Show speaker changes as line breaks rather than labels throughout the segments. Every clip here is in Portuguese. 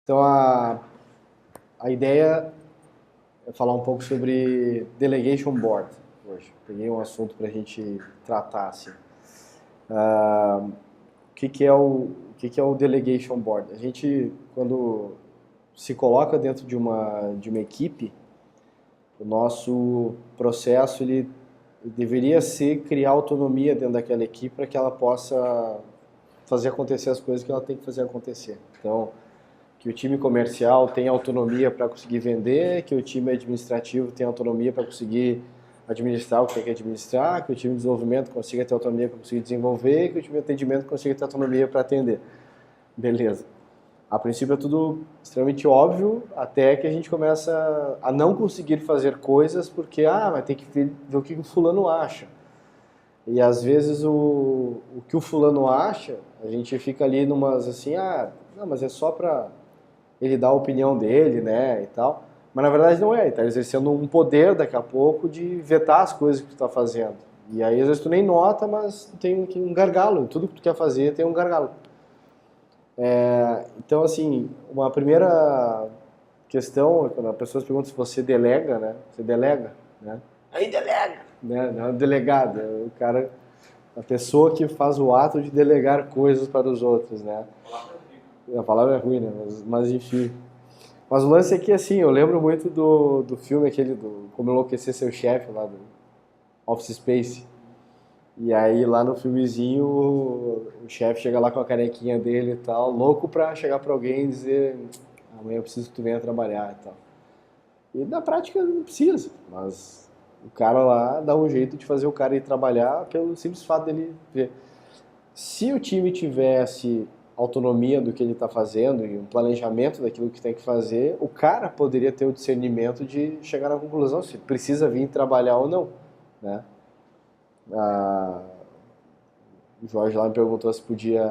Então, a ideia é falar um pouco sobre Delegation Board hoje. Peguei um assunto para a gente tratar, assim. O que é o Delegation Board? A gente, quando se coloca dentro de uma equipe, o nosso processo ele deveria ser criar autonomia dentro daquela equipe para que ela possa fazer acontecer as coisas que ela tem que fazer acontecer. Então, que o time comercial tenha autonomia para conseguir vender, que o time administrativo tenha autonomia para conseguir administrar o que tem que administrar, que o time de desenvolvimento consiga ter autonomia para conseguir desenvolver, que o time de atendimento consiga ter autonomia para atender. Beleza. A princípio é tudo extremamente óbvio, até que a gente começa a não conseguir fazer coisas porque, vai ter que ver o que o fulano acha. E às vezes o que o fulano acha, a gente fica ali numas assim, não, mas é só para ele dar a opinião dele, né, e tal. Mas na verdade não é, ele está exercendo um poder daqui a pouco de vetar as coisas que tu está fazendo. E aí às vezes tu nem nota, mas tem um gargalo, tudo que tu quer fazer tem um gargalo. Então assim, uma primeira questão, quando as pessoas perguntam se você delega, né, você delega, né?
Aí delega.
Né? Não é o delegado, é o cara, a pessoa que faz o ato de delegar coisas para os outros, né? A palavra é ruim, né? Mas enfim. Mas o lance é que, assim, eu lembro muito do filme aquele do Como Enlouquecer Seu Chefe, lá do Office Space. E aí, lá no filmezinho, o chefe chega lá com a canequinha dele e tal, louco pra chegar pra alguém e dizer amanhã eu preciso que tu venha trabalhar e tal. E na prática não precisa, mas o cara lá dá um jeito de fazer o cara ir trabalhar pelo simples fato dele ver. Se o time tivesse autonomia do que ele está fazendo e um planejamento daquilo que tem que fazer, o cara poderia ter o discernimento de chegar na conclusão se precisa vir trabalhar ou não, né? O Jorge lá me perguntou se podia,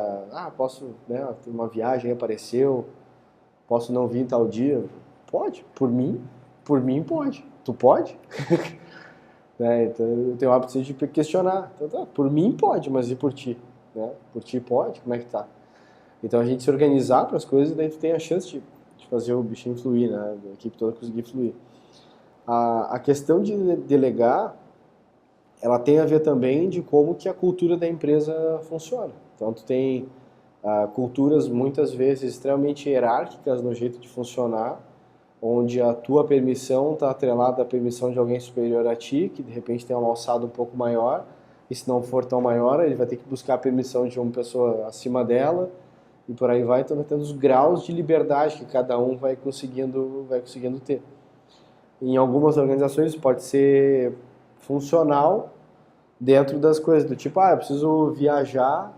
posso, né, ter uma viagem, apareceu, posso não vir tal dia? Pode, por mim pode. Tu pode? Né? Então eu tenho o hábito de questionar. Então, tá, por mim pode, mas e por ti? Né? Por ti pode? Como é que tá? Então a gente se organizar para as coisas, daí tu tem a chance de fazer o bichinho fluir, né? A equipe toda conseguir fluir. A questão de delegar, ela tem a ver também de como que a cultura da empresa funciona. Então tu tem culturas muitas vezes extremamente hierárquicas no jeito de funcionar, onde a tua permissão está atrelada à permissão de alguém superior a ti, que de repente tem uma alçada um pouco maior, e se não for tão maior, ele vai ter que buscar a permissão de uma pessoa acima dela, e por aí vai, então tendo os graus de liberdade que cada um vai conseguindo ter. Em algumas organizações pode ser funcional dentro das coisas, do tipo, eu preciso viajar,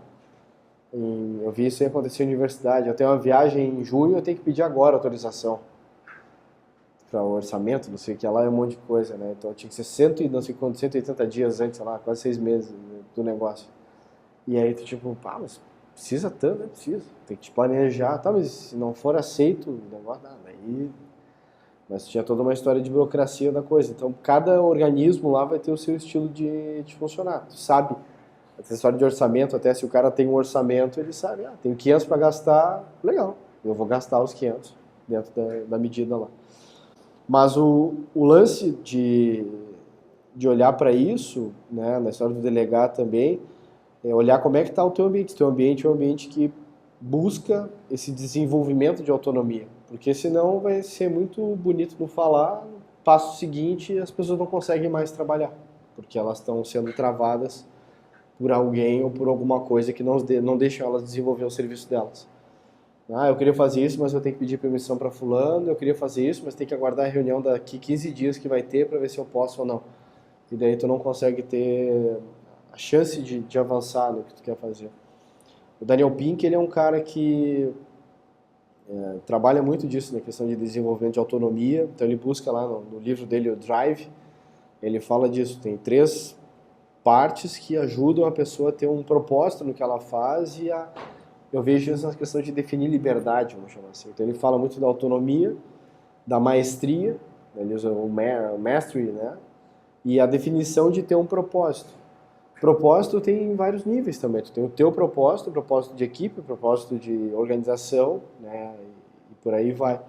eu vi isso aí acontecer na universidade, eu tenho uma viagem em junho, eu tenho que pedir agora autorização para o orçamento, não sei o que lá, é um monte de coisa, né? Então tinha que ser 180 dias antes, sei lá, quase 6 meses do negócio. E aí tu tipo, mas precisa tanto, né? Precisa. Tem que te planejar, tá, mas se não for aceito, o negócio dá, daí... Mas tinha toda uma história de burocracia da coisa. Então cada organismo lá vai ter o seu estilo de funcionar. Tu sabe, essa história de orçamento, até se o cara tem um orçamento, ele sabe, tenho 500 para gastar, legal, eu vou gastar os 500 dentro da medida lá. Mas o lance de olhar para isso, né, na história do delegar também, é olhar como é que está o teu ambiente. O teu ambiente é um ambiente que busca esse desenvolvimento de autonomia. Porque senão vai ser muito bonito no falar, no passo seguinte as pessoas não conseguem mais trabalhar. Porque elas estão sendo travadas por alguém ou por alguma coisa que não deixa elas desenvolver o serviço delas. Eu queria fazer isso, mas eu tenho que pedir permissão para fulano, eu queria fazer isso, mas tem que aguardar a reunião daqui 15 dias que vai ter para ver se eu posso ou não. E daí tu não consegue ter a chance de avançar no que tu quer fazer. O Daniel Pink, ele é um cara que trabalha muito disso, na questão de desenvolvimento de autonomia. Então ele busca lá no livro dele, o Drive, ele fala disso. Tem 3 partes que ajudam a pessoa a ter um propósito no que ela faz e eu vejo isso na questão de definir liberdade, vamos chamar assim. Então ele fala muito da autonomia, da maestria, ele usa o mastery, né? E a definição de ter um propósito. Propósito tem vários níveis também. Tu tem o teu propósito de equipe, propósito de organização, né? E por aí vai.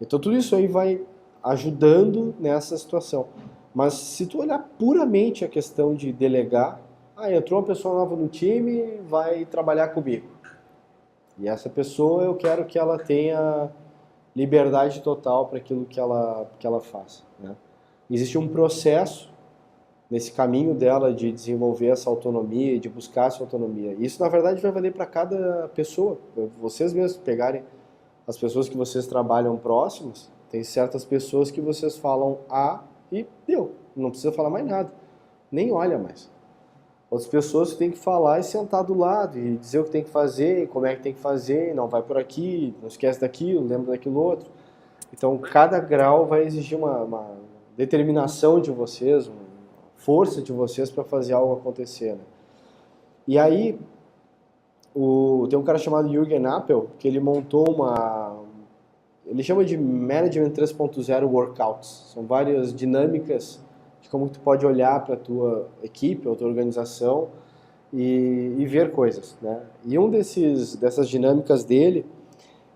Então tudo isso aí vai ajudando nessa situação. Mas se tu olhar puramente a questão de delegar, entrou uma pessoa nova no time, vai trabalhar comigo. E essa pessoa eu quero que ela tenha liberdade total para aquilo que ela faz, né? Existe um processo nesse caminho dela de desenvolver essa autonomia, de buscar essa autonomia. Isso, na verdade, vai valer para cada pessoa. Vocês mesmos pegarem as pessoas que vocês trabalham próximas, tem certas pessoas que vocês falam A e deu. Não precisa falar mais nada. Nem olha mais. Outras pessoas têm que falar e sentar do lado e dizer o que tem que fazer, como é que tem que fazer, não vai por aqui, não esquece daquilo, lembra daquilo outro. Então, cada grau vai exigir uma determinação de vocês, uma força de vocês para fazer algo acontecer, né? E aí, tem um cara chamado Jürgen Appel, que ele montou ele chama de Management 3.0 Workouts. São várias dinâmicas de como tu pode olhar para a tua equipe, a tua organização e ver coisas, né? E dessas dinâmicas dele,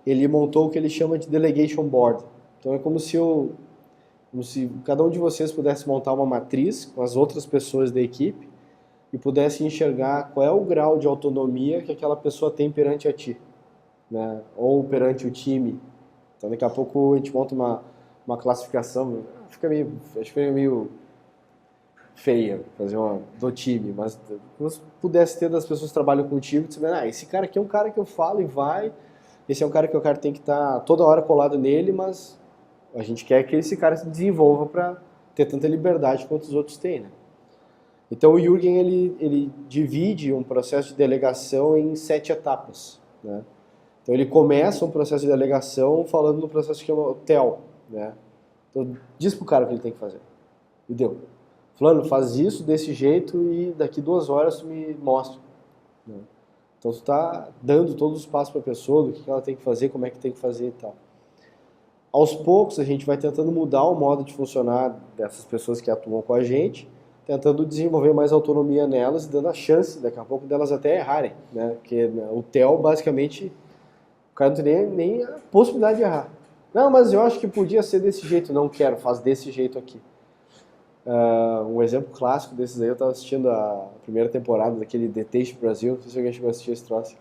ele montou o que ele chama de Delegation Board. Então é como se cada um de vocês pudesse montar uma matriz com as outras pessoas da equipe e pudesse enxergar qual é o grau de autonomia que aquela pessoa tem perante a ti, né? Ou perante o time. Então daqui a pouco a gente monta uma classificação, acho que fica meio feia fazer uma do time, mas se pudesse ter das pessoas que trabalham contigo, você vê, esse cara aqui é um cara que eu falo e vai, esse é um cara que eu quero tem que estar toda hora colado nele, mas a gente quer que esse cara se desenvolva para ter tanta liberdade quanto os outros têm, né? Então o Jürgen ele divide um processo de delegação em 7 etapas, né? Então ele começa um processo de delegação falando no processo que é o TEL, né? Então diz pro cara o que ele tem que fazer. E deu. Fulano, faz isso desse jeito e daqui 2 horas tu me mostra, né? Então tu tá dando todos os passos para a pessoa, do que ela tem que fazer, como é que tem que fazer e tal. Aos poucos a gente vai tentando mudar o modo de funcionar dessas pessoas que atuam com a gente, tentando desenvolver mais autonomia nelas e dando a chance, daqui a pouco, delas até errarem, né? Porque o TEL, basicamente, o cara não tem nem a possibilidade de errar. Não, mas eu acho que podia ser desse jeito. Não quero, faz desse jeito aqui. Um exemplo clássico desses aí, eu estava assistindo a primeira temporada daquele The Taste Brasil, não sei se alguém chegou a assistir esse troço.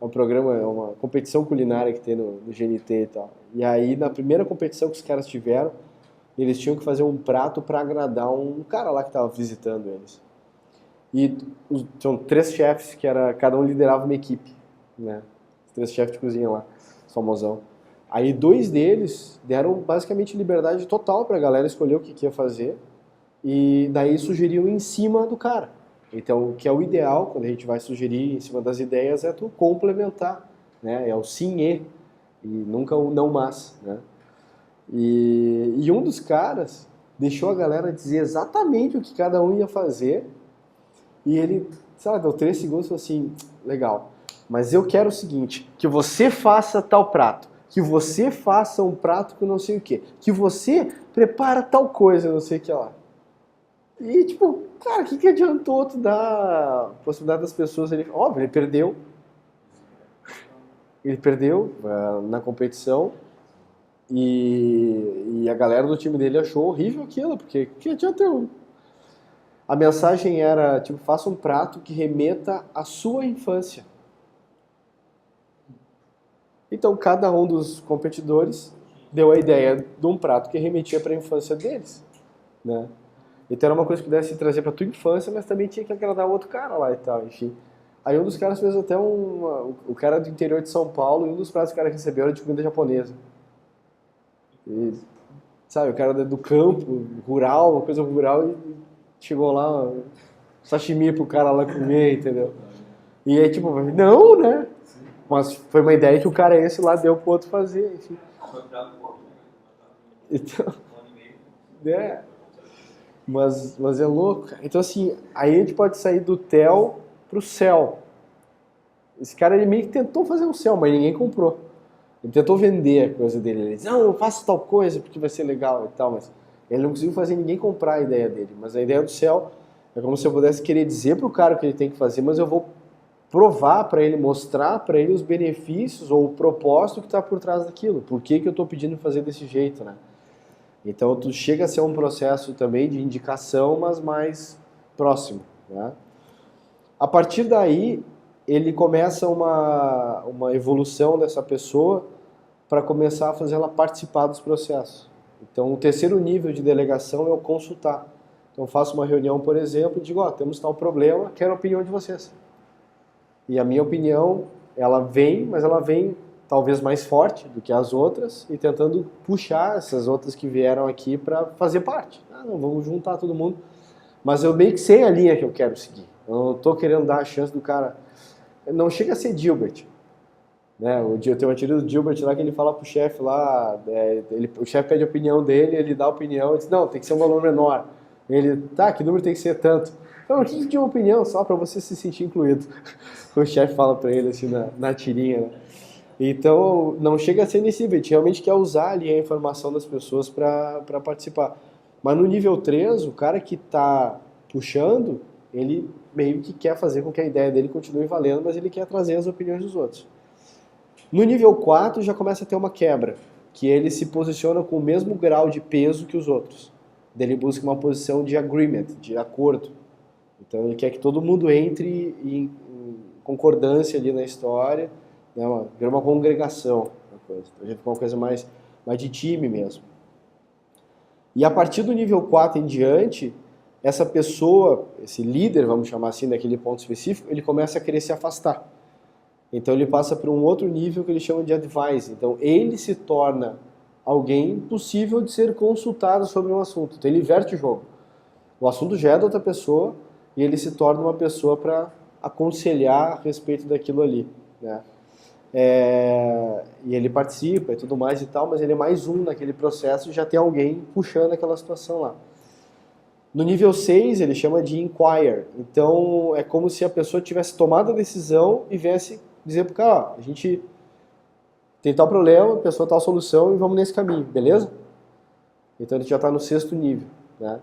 É um programa, é uma competição culinária que tem no GNT e tal. E aí, na primeira competição que os caras tiveram, eles tinham que fazer um prato para agradar um cara lá que estava visitando eles. E tinham 3 chefes, cada um liderava uma equipe, né? 3 chefes de cozinha lá, famosão. Aí 2 deles deram basicamente liberdade total para a galera escolher o que ia fazer e daí sugeriam em cima do cara. Então, o que é o ideal, quando a gente vai sugerir em cima das ideias, é tu complementar, né? É o sim e nunca o não mas, né? E um dos caras deixou a galera dizer exatamente o que cada um ia fazer e ele, sei lá, deu 3 segundos e falou assim, legal, mas eu quero o seguinte, que você faça tal prato, que você faça um prato com não sei o que você prepara tal coisa, não sei o que lá. E tipo, cara, o que adiantou tu dar a possibilidade das pessoas, óbvio, ele perdeu na competição e a galera do time dele achou horrível aquilo, porque que adianta a mensagem era, tipo, faça um prato que remeta à sua infância. Então, cada um dos competidores deu a ideia de um prato que remetia para a infância deles, né? Então, era uma coisa que pudesse trazer para a tua infância, mas também tinha que agradar o outro cara lá e tal, enfim. Aí, um dos caras fez até o cara do interior de São Paulo, e um dos pratos que o cara recebeu era de comida japonesa. E, sabe, o cara do campo, rural, uma coisa rural, e chegou lá, sashimi pro cara lá comer, entendeu? E aí, tipo, não, né? Mas foi uma ideia que o cara esse lá deu pro outro fazer, enfim. Então, mas é louco. Então, assim, aí a gente pode sair do TEL pro céu. Esse cara, ele meio que tentou fazer um céu, mas ninguém comprou. Ele tentou vender a coisa dele. Ele disse, não, eu faço tal coisa porque vai ser legal e tal, mas ele não conseguiu fazer ninguém comprar a ideia dele. Mas a ideia do céu é como se eu pudesse querer dizer pro cara o que ele tem que fazer, mas eu vou provar para ele, mostrar para ele os benefícios ou o propósito que está por trás daquilo. Por que eu estou pedindo fazer desse jeito, né? Então, tu chega a ser um processo também de indicação, mas mais próximo, né? A partir daí, ele começa uma evolução dessa pessoa para começar a fazer ela participar dos processos. Então, o terceiro nível de delegação é o consultar. Então, eu faço uma reunião, por exemplo, e digo, ó, temos tal problema, quero a opinião de vocês. E a minha opinião, ela vem, mas ela vem talvez mais forte do que as outras e tentando puxar essas outras que vieram aqui para fazer parte. Ah, não, vamos juntar todo mundo. Mas eu meio que sei a linha que eu quero seguir. Eu não estou querendo dar a chance do cara... Não chega a ser Gilbert. Né? Tem uma tira do Gilbert lá que ele fala pro chefe lá, o chefe pede a opinião dele, ele dá a opinião, ele diz, não, tem que ser um valor menor. Ele, tá, que número tem que ser tanto? Não, que de uma opinião só para você se sentir incluído. O chefe fala para ele assim na tirinha, né? Então, não chega a ser nesse nível, a gente realmente quer usar ali a informação das pessoas para participar. Mas no nível 3, o cara que está puxando, ele meio que quer fazer com que a ideia dele continue valendo, mas ele quer trazer as opiniões dos outros. No nível 4 já começa a ter uma quebra, que ele se posiciona com o mesmo grau de peso que os outros. Daí ele busca uma posição de agreement, de acordo. Então ele quer que todo mundo entre em concordância ali na história, né, uma congregação. Então já fica uma coisa mais de time mesmo. E a partir do nível 4 em diante, essa pessoa, esse líder, vamos chamar assim, naquele ponto específico, ele começa a querer se afastar. Então ele passa para um outro nível que ele chama de advise. Então ele se torna alguém possível de ser consultado sobre um assunto. Então ele inverte o jogo. O assunto já é da outra pessoa e ele se torna uma pessoa para aconselhar a respeito daquilo ali, né? E ele participa e tudo mais e tal, mas ele é mais um naquele processo e já tem alguém puxando aquela situação lá. No nível 6 ele chama de inquire. Então é como se a pessoa tivesse tomado a decisão e viesse dizer pro cara, ó, a gente tem tal problema, a pessoa tal solução e vamos nesse caminho, beleza? Então ele já está no 6º nível, né?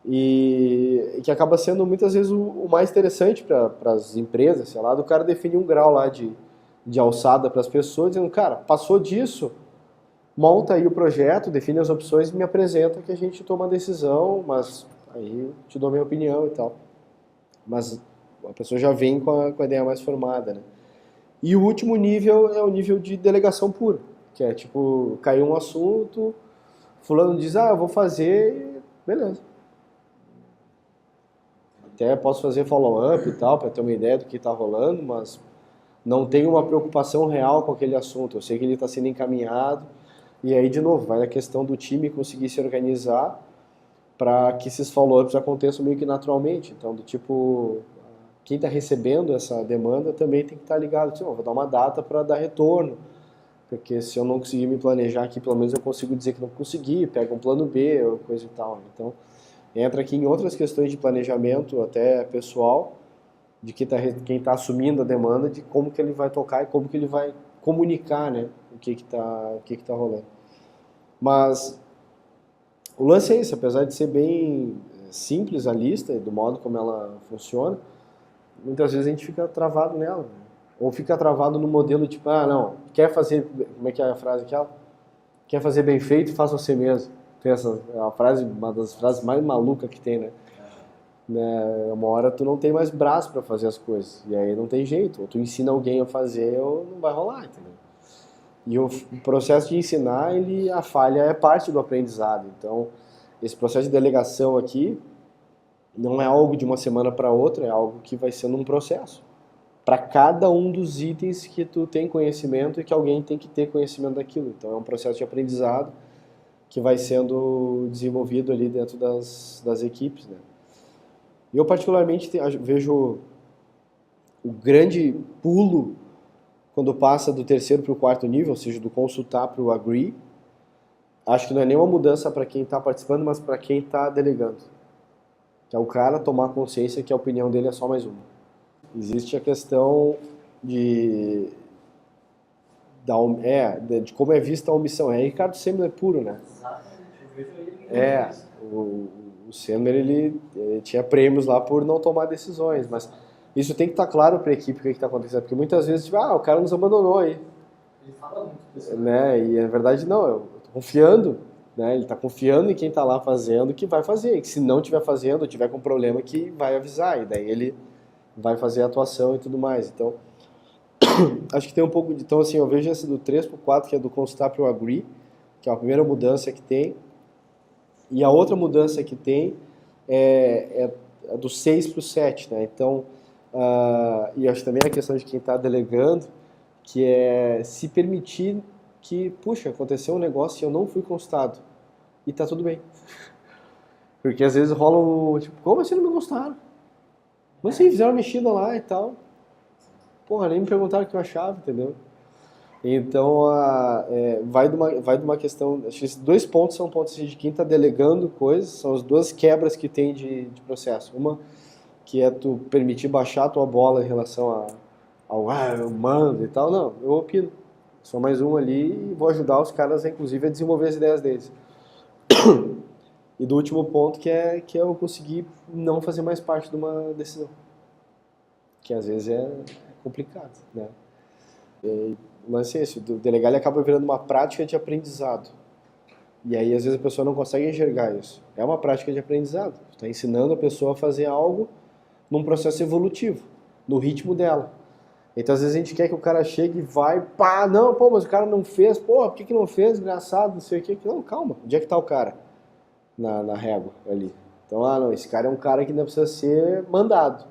E que acaba sendo muitas vezes o mais interessante para as empresas, sei lá, do cara definir um grau lá de alçada para as pessoas, dizendo, cara, passou disso, monta aí o projeto, define as opções e me apresenta que a gente toma a decisão, mas aí eu te dou minha opinião e tal. Mas a pessoa já vem com a ideia mais formada, né? E o último nível é o nível de delegação pura, que é tipo, caiu um assunto, fulano diz, eu vou fazer, beleza. Até posso fazer follow-up e tal, para ter uma ideia do que está rolando, mas não tenho uma preocupação real com aquele assunto. Eu sei que ele está sendo encaminhado, e aí, de novo, vai na questão do time conseguir se organizar para que esses follow-ups aconteçam meio que naturalmente. Então, do tipo, quem está recebendo essa demanda também tem que estar ligado. Tipo, vou dar uma data para dar retorno, porque se eu não conseguir me planejar aqui, pelo menos eu consigo dizer que não consegui, pega um plano B ou coisa e tal. Então, entra aqui em outras questões de planejamento, até pessoal, de quem tá assumindo a demanda, de como que ele vai tocar e como que ele vai comunicar, né, o que tá rolando. Mas o lance é esse, apesar de ser bem simples a lista, do modo como ela funciona, muitas vezes a gente fica travado nela, né? Ou fica travado no modelo tipo, não, quer fazer, como é que é a frase aquela? Quer fazer bem feito, faça você mesmo. Tem uma das frases mais malucas que tem, né? Uma hora tu não tem mais braço para fazer as coisas, e aí não tem jeito, ou tu ensina alguém a fazer ou não vai rolar, entendeu? E o processo de ensinar, a falha é parte do aprendizado. Então, esse processo de delegação aqui não é algo de uma semana para outra, é algo que vai sendo um processo. Para cada um dos itens que tu tem conhecimento e que alguém tem que ter conhecimento daquilo. Então, é um processo de aprendizado que vai sendo desenvolvido ali dentro das equipes, né? Eu, particularmente, vejo o grande pulo quando passa do 3º para o 4º nível, ou seja, do consultar para o agree. Acho que não é nenhuma mudança para quem está participando, mas para quem está delegando. Que é o cara tomar consciência que a opinião dele é só mais uma. Existe a questão de como é vista a omissão. É Ricardo Semler puro, né?
Exatamente, eu vejo ele.
O Semler, ele tinha prêmios lá por não tomar decisões, mas Isso tem que estar claro para a equipe o que está acontecendo, porque muitas vezes, tipo, o cara nos abandonou aí.
Ele fala muito disso.
Né? E na verdade não, eu tô confiando, né? Ele está confiando em quem está lá fazendo que vai fazer, e que se não estiver fazendo, ou tiver com problema, que vai avisar, e daí ele vai fazer a atuação e tudo mais. Então, acho que tem um pouco de... Então, assim, eu vejo essa do 3 pro 4, que é do Constat pro Agree, que é a primeira mudança que tem, e a outra mudança que tem é do 6 pro 7, né? Então, e acho também a questão de quem está delegando, que é se permitir que, puxa, aconteceu um negócio e eu não fui constado. E tá tudo bem. Porque às vezes rola um, tipo, como assim não me constaram? Mas sim, fizeram uma mexida lá e tal. Porra, nem me perguntaram o que eu achava, entendeu? Então, vai de uma questão... Acho que esses 2 pontos são pontos assim, de quem tá delegando coisas, são as 2 quebras que tem de processo. Uma, que é tu permitir baixar a tua bola em relação ao eu mando e tal. Não, eu opino. Sou mais um ali e vou ajudar os caras, inclusive, a desenvolver as ideias deles. E do último ponto, que é eu conseguir não fazer mais parte de uma decisão. Que às vezes é complicado, né? O lance é esse, o delegar ele acaba virando uma prática de aprendizado. E aí, às vezes, a pessoa não consegue enxergar isso. É uma prática de aprendizado. Você está ensinando a pessoa a fazer algo num processo evolutivo, no ritmo dela. Então, às vezes, a gente quer que o cara chegue e vai, pá, não, pô, mas o cara não fez, pô, por que não fez? Engraçado, não sei o quê. Não, calma, onde é que tá o cara na régua ali? Então, não, esse cara é um cara que ainda precisa ser mandado,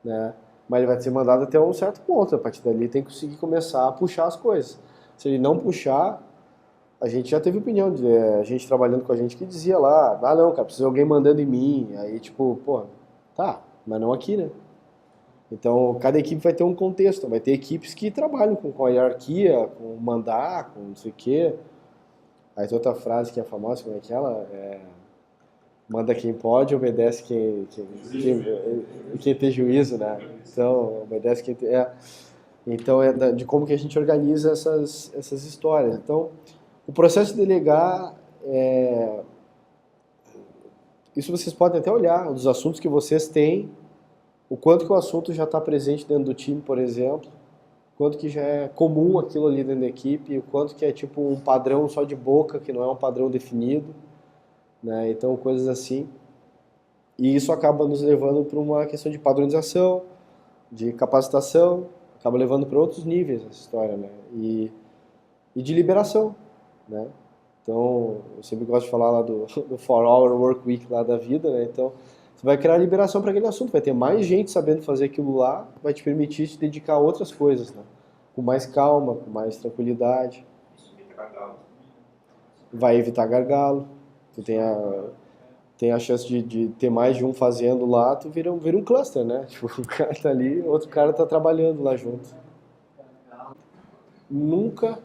né? Mas ele vai ser mandado até um certo ponto, a partir dali tem que conseguir começar a puxar as coisas. Se ele não puxar, a gente já teve opinião, a gente trabalhando com a gente que dizia lá, não, cara, precisa de alguém mandando em mim, aí tipo, pô, tá, mas não aqui, né? Então, cada equipe vai ter um contexto. Vai ter equipes que trabalham com a hierarquia, com mandar, com não sei o quê. Aí tem outra frase que é famosa, como é que ela? Manda quem pode, obedece quem tem juízo, né? Então, obedece quem tem... Então, de como que a gente organiza essas histórias. Então, o processo de delegar, isso vocês podem até olhar, dos assuntos que vocês têm, o quanto que o assunto já está presente dentro do time, por exemplo, quanto que já é comum aquilo ali dentro da equipe, o quanto que é tipo um padrão só de boca, que não é um padrão definido, né? Então, coisas assim. E isso acaba nos levando para uma questão de padronização, de capacitação, acaba levando para outros níveis essa história, né? E de liberação, né? Então, eu sempre gosto de falar lá do 4-Hour Work Week lá da vida, né? Então, você vai criar liberação para aquele assunto, vai ter mais gente sabendo fazer aquilo lá, vai te permitir te dedicar a outras coisas, né? Com mais calma, com mais tranquilidade.
Isso evita gargalo.
Vai evitar gargalo, tu tem a chance de ter mais de um fazendo lá, tu vira um cluster, né? Tipo, o cara tá ali, outro cara tá trabalhando lá junto. Nunca,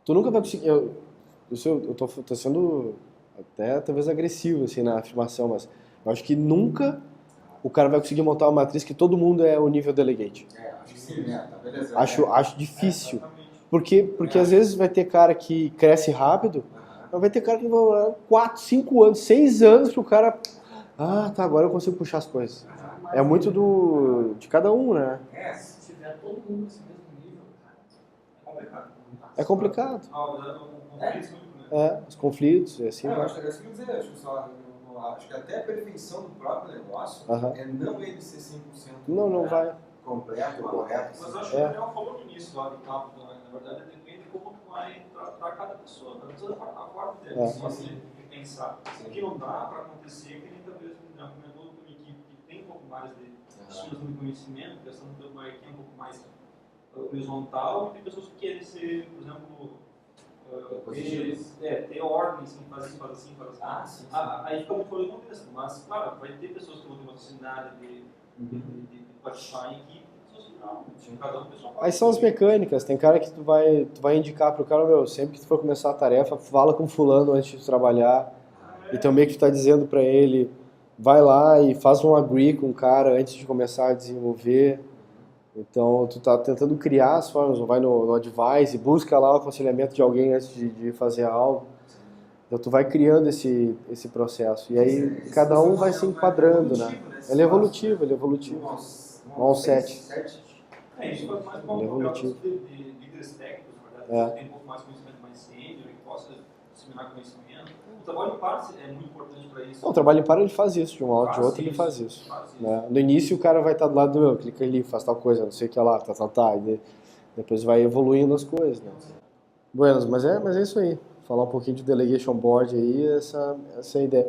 tu nunca vai conseguir, eu tô sendo até talvez agressivo assim na afirmação, mas eu acho que nunca o cara vai conseguir montar uma matriz que todo mundo é o nível delegate.
Acho que sim, né? Tá beleza.
Acho difícil. Porque às vezes vai ter cara que cresce rápido, mas vai ter cara que vai demorar 4, 5 anos, 6 anos pro cara... tá, agora eu consigo puxar as coisas. É muito de cada um, né?
Se tiver todo mundo nesse mesmo nível, cara,
É complicado. Os conflitos, e assim vai.
Acho que é isso que eu dizer, acho que até a perfeição do próprio negócio é não ele ser 100%
Não vai.
completo, correto.
Mas acho que o Daniel falou no início lá do papo, na verdade depende de como tu vai tratar cada pessoa, não precisa a forma dele, só assim de pensar. O que não dá para acontecer, que nem talvez já comentou com uma equipe que tem um pouco mais de estilos de conhecimento, questão de ter uma equipe um pouco mais horizontal, e tem pessoas que querem ser, por exemplo, ter ordem, assim, faz assim, faz assim, faz assim. Aí fica muito fora do contexto, mas claro, vai ter pessoas que vão ter uma facilidade de participar em equipe, pessoas que não, cada um pessoal.
Aí são as mecânicas, tem cara que tu vai indicar pro cara, meu, sempre que tu for começar a tarefa, fala com fulano antes de trabalhar, então meio que tu tá dizendo pra ele, vai lá e faz um agree com o cara antes de começar a desenvolver. Então, tu tá tentando criar as formas, vai no advice, busca lá o aconselhamento de alguém antes de fazer algo. Então tu vai criando esse processo. E aí cada um vai se enquadrando, né? Ele é evolutivo, ele é evolutivo. Ao 7.
Isso faz mais para um papel de líderes técnicos, na verdade, que tem um pouco mais de conhecimento mais sênior, que possa disseminar conhecimento. O trabalho em par é muito importante para isso.
Não, o trabalho em par ele faz isso, de um lado ou de outro ele faz isso. Né? No início o cara vai estar do lado do meu, clica ali, faz tal coisa, não sei o que lá, tá. E depois vai evoluindo as coisas, né? Buenas, mas é isso aí. Falar um pouquinho de Delegation Board aí, essa é a ideia.